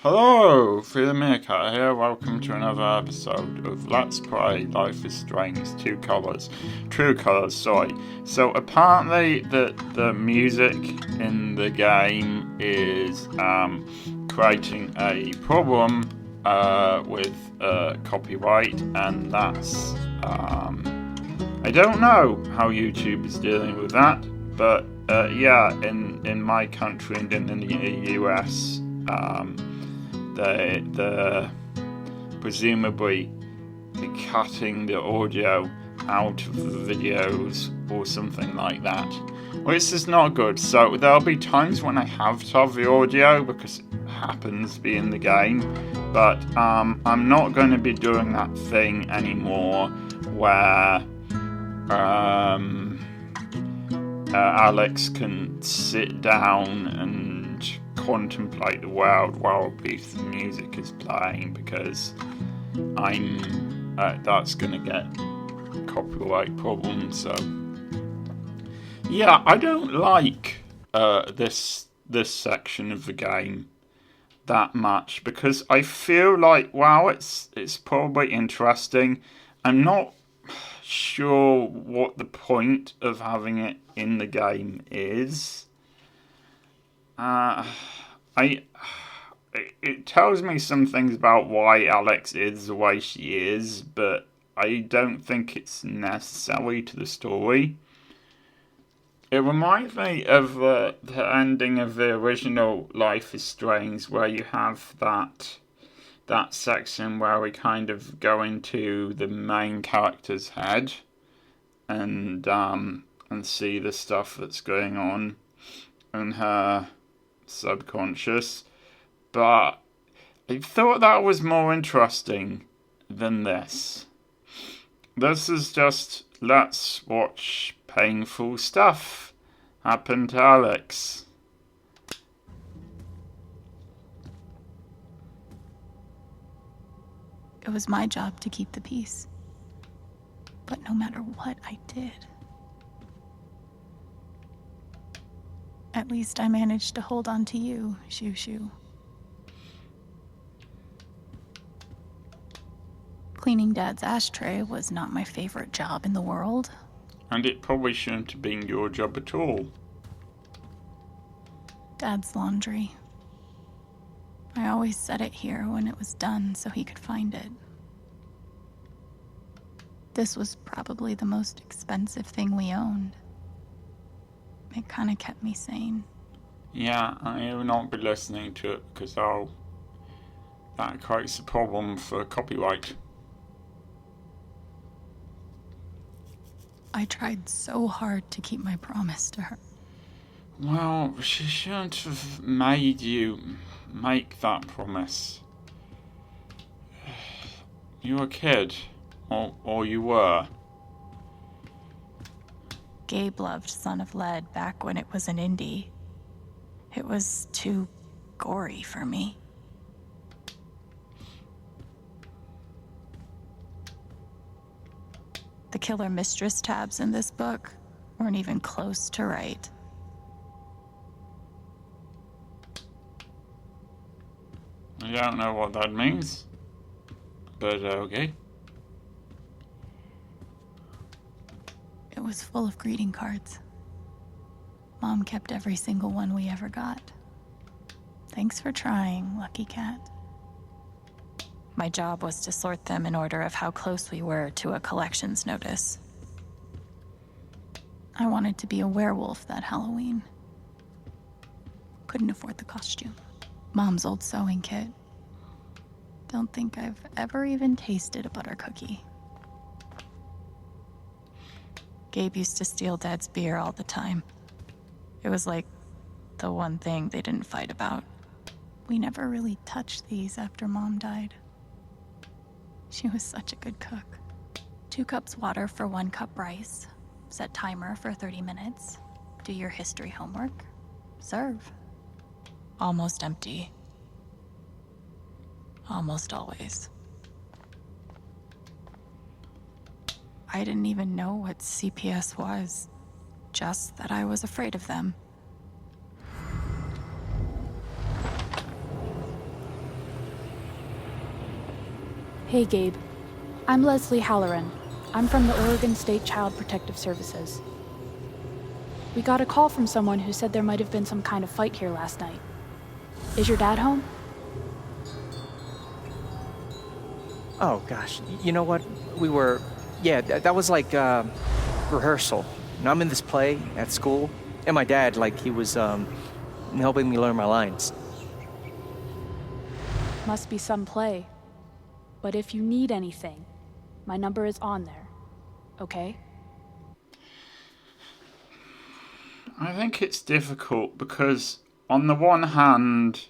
Hello, Freedom Meerkat here. Welcome to another episode of Let's Play Life is Strange True Colors, sorry. So apparently the music in the game is creating a problem with copyright, and that's I don't know how YouTube is dealing with that, but yeah, in my country and in the US, they're presumably cutting the audio out of the videos or something like that, which is not good. So there'll be times when I have to have the audio because it happens to be in the game, but I'm not going to be doing that thing anymore where Alex can sit down and contemplate the world while a piece of music is playing, because that's gonna get copyright problems. So yeah, I don't like this section of the game that much, because I feel like, wow, it's probably interesting. I'm not sure what the point of having it in the game is. It tells me some things about why Alex is the way she is, but I don't think it's necessary to the story. It reminds me of the ending of the original Life is Strange, where you have that section where we kind of go into the main character's head and see the stuff that's going on in her subconscious, but I thought that was more interesting than this. This is just, let's watch painful stuff happen to Alex. It was my job to keep the peace. But no matter what I did, at least I managed to hold on to you, Shoo Shoo. Cleaning Dad's ashtray was not my favorite job in the world. And it probably shouldn't have been your job at all. Dad's laundry. I always set it here when it was done so he could find it. This was probably the most expensive thing we owned. It kind of kept me sane. Yeah, I will not be listening to it because that creates a problem for copyright. I tried so hard to keep my promise to her. Well, she shouldn't have made you make that promise. You were a kid, or you were. Gabe loved Son of Lead back when it was an indie. It was too gory for me. The Killer Mistress tabs in this book weren't even close to right. I don't know what that means, but okay. It was full of greeting cards. Mom kept every single one we ever got. Thanks for trying, Lucky Cat. My job was to sort them in order of how close we were to a collections notice. I wanted to be a werewolf that Halloween. Couldn't afford the costume. Mom's old sewing kit. Don't think I've ever even tasted a butter cookie. Gabe used to steal Dad's beer all the time. It was like the one thing they didn't fight about. We never really touched these after Mom died. She was such a good cook. 2 cups water for 1 cup rice. Set timer for 30 minutes. Do your history homework. Serve. Almost empty. Almost always. I didn't even know what CPS was, just that I was afraid of them. Hey, Gabe. I'm Leslie Halloran. I'm from the Oregon State Child Protective Services. We got a call from someone who said there might have been some kind of fight here last night. Is your dad home? Oh, gosh. You know what? Yeah, that was like, rehearsal. And I'm in this play at school, and my dad, he was, helping me learn my lines. Must be some play. But if you need anything, my number is on there. Okay? I think it's difficult because, on the one hand,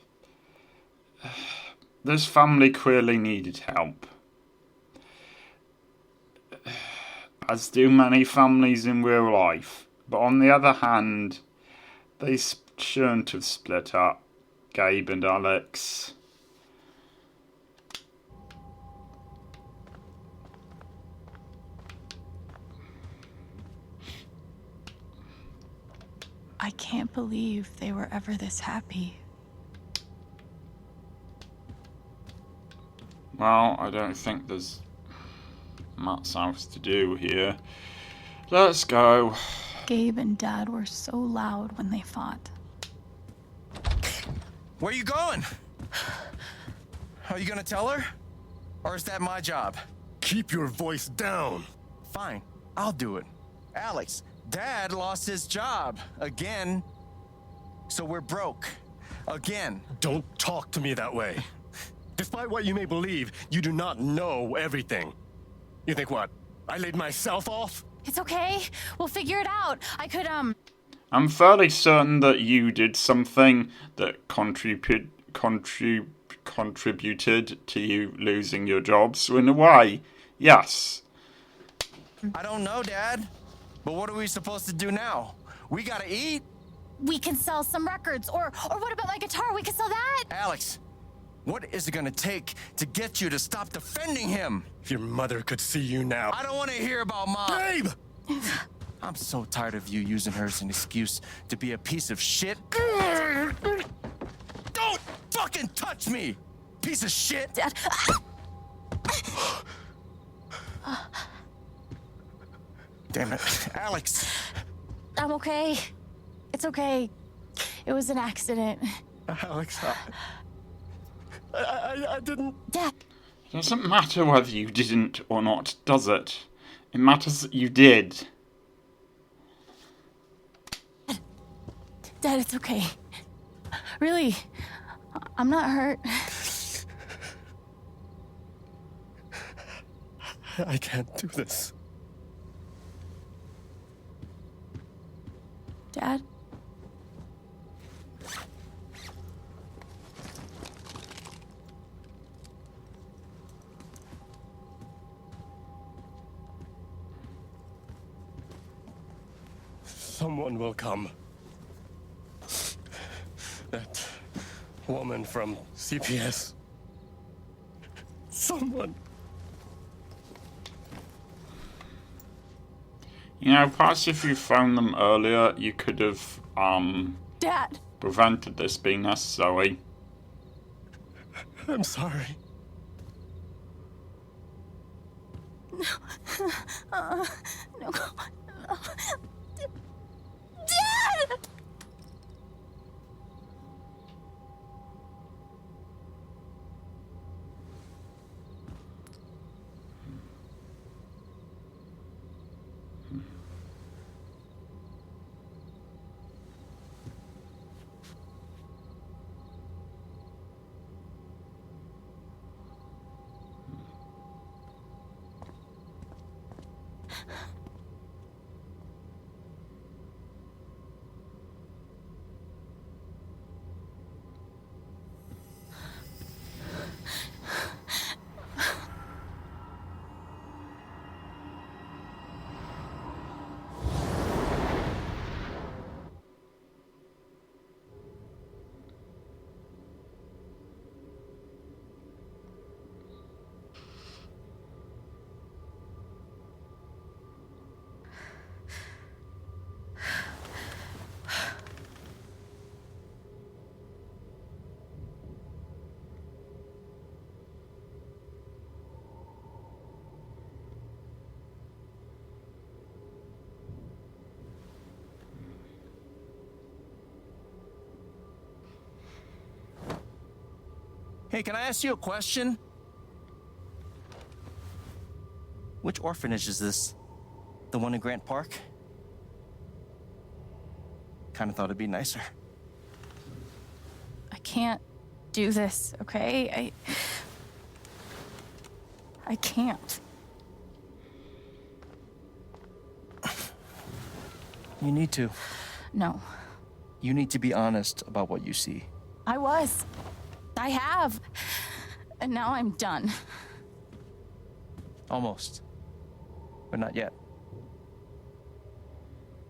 this family clearly needed help. As do many families in real life. But on the other hand, they shouldn't have split up, Gabe and Alex. I can't believe they were ever this happy. Well, I don't think there's much else to do here. Let's go. Gabe and Dad were so loud when they fought. Where you going? Are you gonna tell her? Or is that my job? Keep your voice down. Fine, I'll do it. Alex, Dad lost his job again. So we're broke. Again. Don't talk to me that way. Despite what you may believe, you do not know everything. You think what? I laid myself off? It's okay. We'll figure it out. I could, I'm fairly certain that you did something that contributed to you losing your job. So in a way, yes. I don't know, Dad. But what are we supposed to do now? We gotta eat. we can sell some records. Or what about my guitar? We could sell that. Alex, what is it gonna take to get you to stop defending him? If your mother could see you now. I don't want to hear about Mom. Babe! I'm so tired of you using her as an excuse to be a piece of shit. Don't fucking touch me, piece of shit. Dad. Damn it, Alex. I'm okay. It's okay. It was an accident. Alex, I didn't... Dad. It doesn't matter whether you didn't or not, does it? It matters that you did. Dad, it's okay. Really. I'm not hurt. I can't do this. Dad? Someone will come. That woman from CPS. Someone. You know, perhaps if you phoned them earlier, you could have, Dad! prevented this being necessary. I'm sorry. No. No. Dad! Hey, can I ask you a question? Which orphanage is this? The one in Grant Park? Kinda thought it'd be nicer. I can't do this, okay? I can't. You need to. No, You need to be honest about what you see. I was. I have. And now I'm done. Almost. But not yet.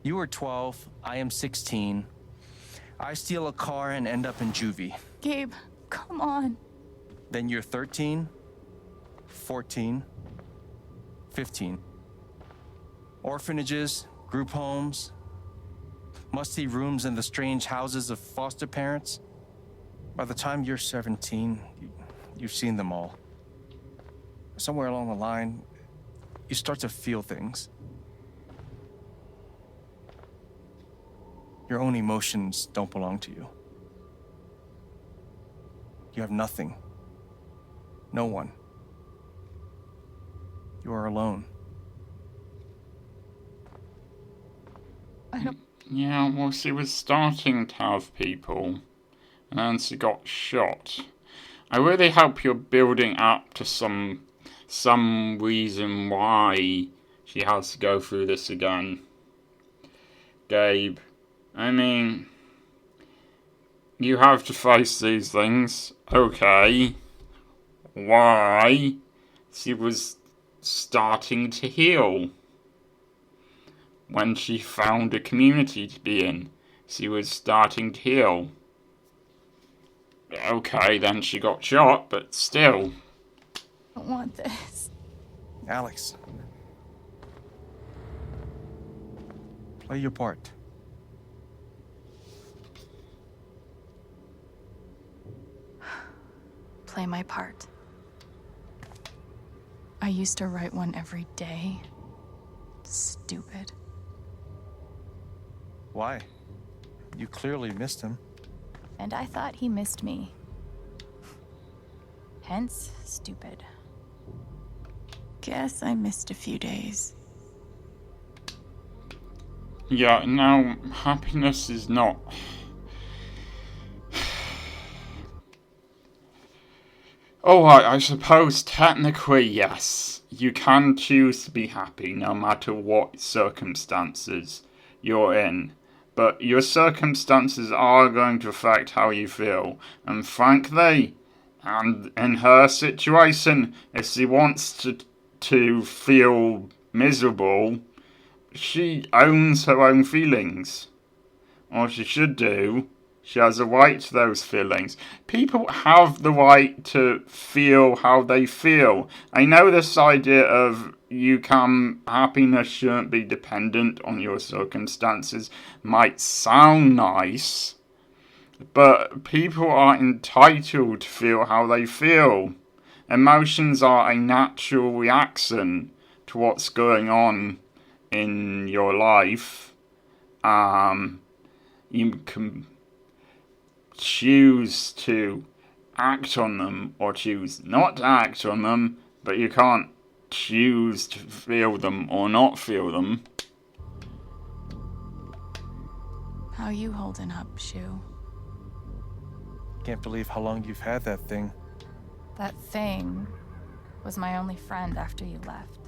You were 12, I am 16. I steal a car and end up in juvie. Gabe, come on. Then you're 13, 14, 15. Orphanages, group homes, musty rooms in the strange houses of foster parents. By the time you're 17, you've seen them all. Somewhere along the line, you start to feel things. Your own emotions don't belong to you. You have nothing. No one. You are alone. I don't. Yeah, well, she was starting to have people, and then she got shot. I really hope you're building up to some reason why she has to go through this again. Gabe, I mean, you have to face these things, okay. Why? She was starting to heal. When she found a community to be in, she was starting to heal. Okay, then she got shot, but still. I don't want this. Alex. Play your part. Play my part. I used to write one every day. Stupid. Why? You clearly missed him. And I thought he missed me. Hence, stupid. Guess I missed a few days. Yeah, now, happiness is not... Oh, I suppose technically, yes. You can choose to be happy no matter what circumstances you're in. But your circumstances are going to affect how you feel. And frankly, and in her situation, if she wants to feel miserable, she owns her own feelings. Or she should do. She has a right to those feelings. People have the right to feel how they feel. I know this idea of happiness shouldn't be dependent on your circumstances might sound nice, but people are entitled to feel how they feel. Emotions are a natural reaction to what's going on in your life. You can choose to act on them or choose not to act on them, but you can't choose to feel them or not feel them. How you holding up, Shu? Can't believe how long you've had that thing. That thing was my only friend after you left.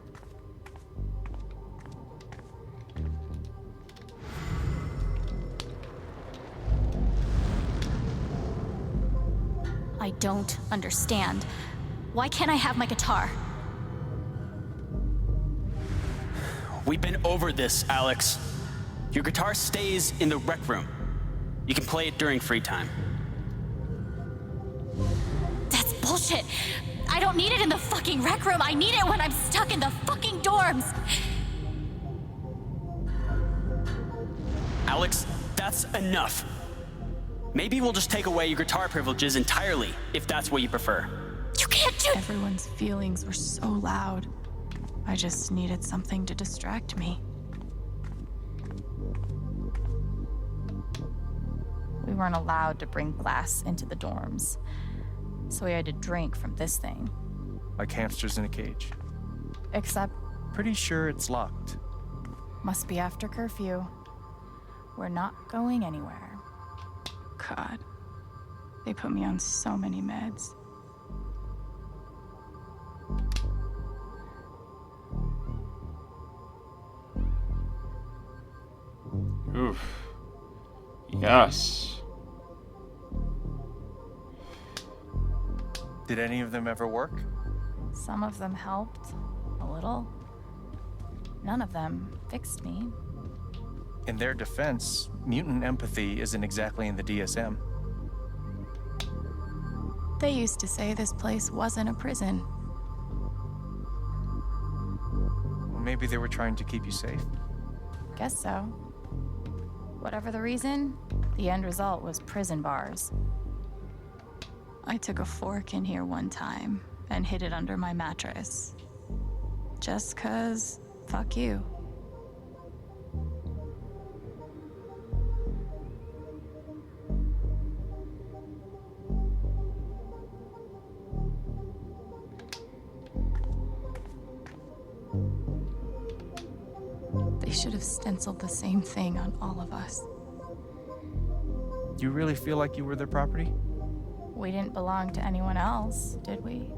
I don't understand. Why can't I have my guitar? We've been over this, Alex. Your guitar stays in the rec room. You can play it during free time. That's bullshit. I don't need it in the fucking rec room. I need it when I'm stuck in the fucking dorms. Alex, that's enough. Maybe we'll just take away your guitar privileges entirely, if that's what you prefer. You can't do... Everyone's feelings were so loud. I just needed something to distract me. We weren't allowed to bring glass into the dorms. so we had to drink from this thing. Like hamsters in a cage. Except, Pretty sure it's locked. must be after curfew. We're not going anywhere. God, they put me on so many meds. Oof. Yes. Did any of them ever work? Some of them helped, a little. None of them fixed me. In their defense, mutant empathy isn't exactly in the DSM. They used to say this place wasn't a prison. Well, maybe they were trying to keep you safe. Guess so. Whatever the reason, the end result was prison bars. I took a fork in here one time and hid it under my mattress. Just 'cause, fuck you. They should have stenciled the same thing on all of us. You really feel like you were their property? We didn't belong to anyone else, did we?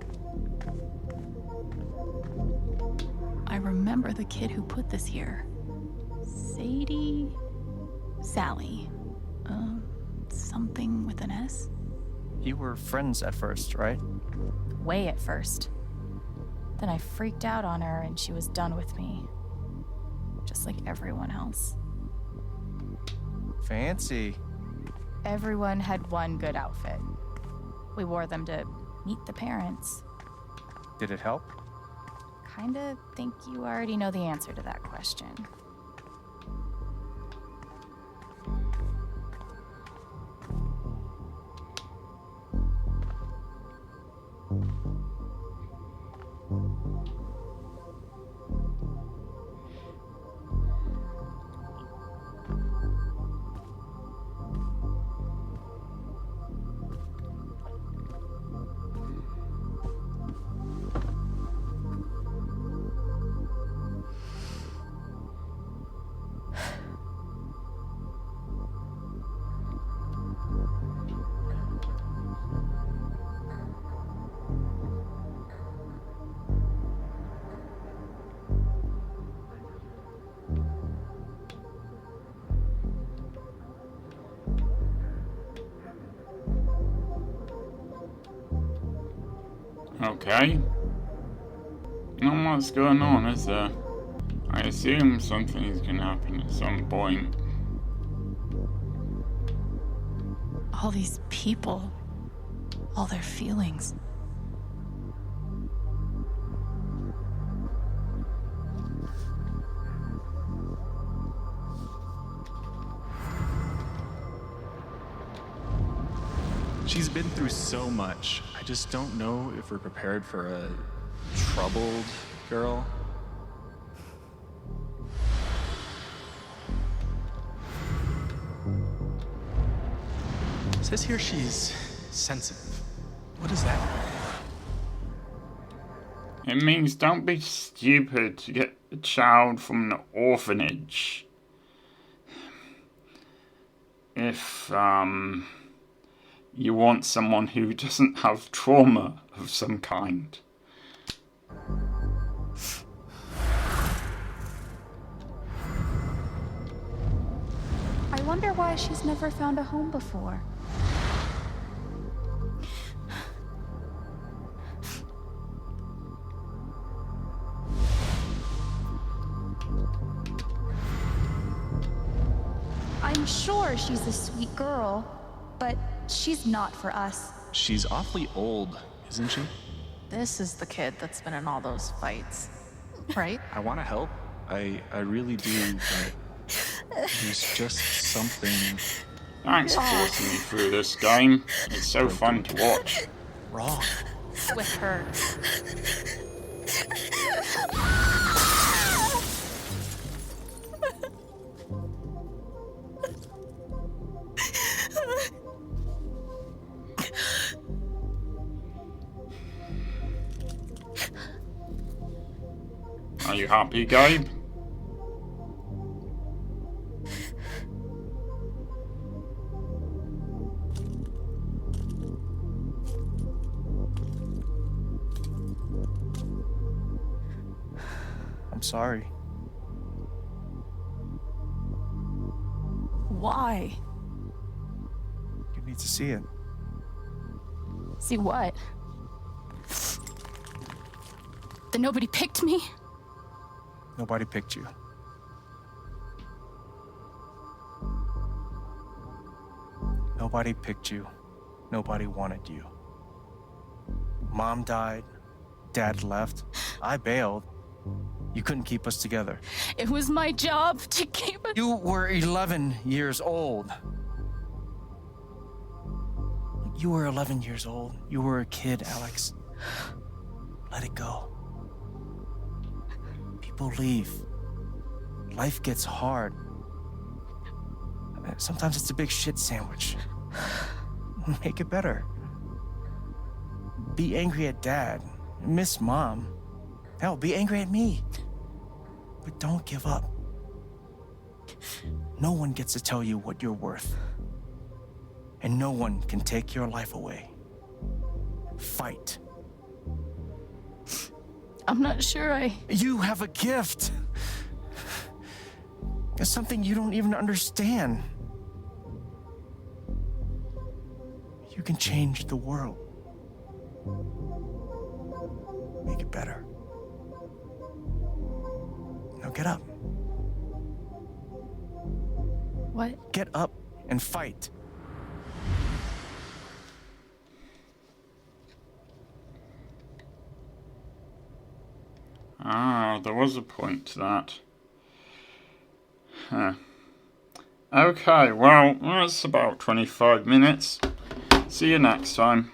I remember the kid who put this here. Sadie? Sally. Something with an S? You were friends at first, right? Way at first. Then I freaked out on her and she was done with me. Just like everyone else. Fancy. Everyone had one good outfit. We wore them to meet the parents. Did it help? Kinda think you already know the answer to that question. Okay. Not what's going on, is there? I assume something is gonna happen at some point. All these people, all their feelings. She's been through so much. I just don't know if we're prepared for a troubled girl. It says here she's sensitive. What does that mean? It means don't be stupid to get a child from an orphanage. If, you want someone who doesn't have trauma of some kind. I wonder why she's never found a home before. I'm sure she's a sweet girl, but she's not for us. She's awfully old, isn't she? This is the kid that's been in all those fights, right? I want to help. I really do, but there's just something Thanks for forcing me through this game. It's so fun to watch. wrong. With her. Are you happy, Gabe? I'm sorry. Why? You need to see it. See what? That nobody picked me? Nobody picked you. Nobody picked you. Nobody wanted you. Mom died. Dad left. I bailed. You couldn't keep us together. It was my job to keep it. You were 11 years old. You were 11 years old. You were a kid, Alex. Let it go. People leave. Life gets hard. Sometimes it's a big shit sandwich. Make it better. Be angry at Dad. Miss Mom. Hell, be angry at me. But don't give up. No one gets to tell you what you're worth. And no one can take your life away. Fight. I'm not sure You have a gift. It's something you don't even understand. You can change the world. Make it better. Now get up. What? Get up and fight. Ah, there was a point to that. Huh. Okay, well, that's about 25 minutes. See you next time.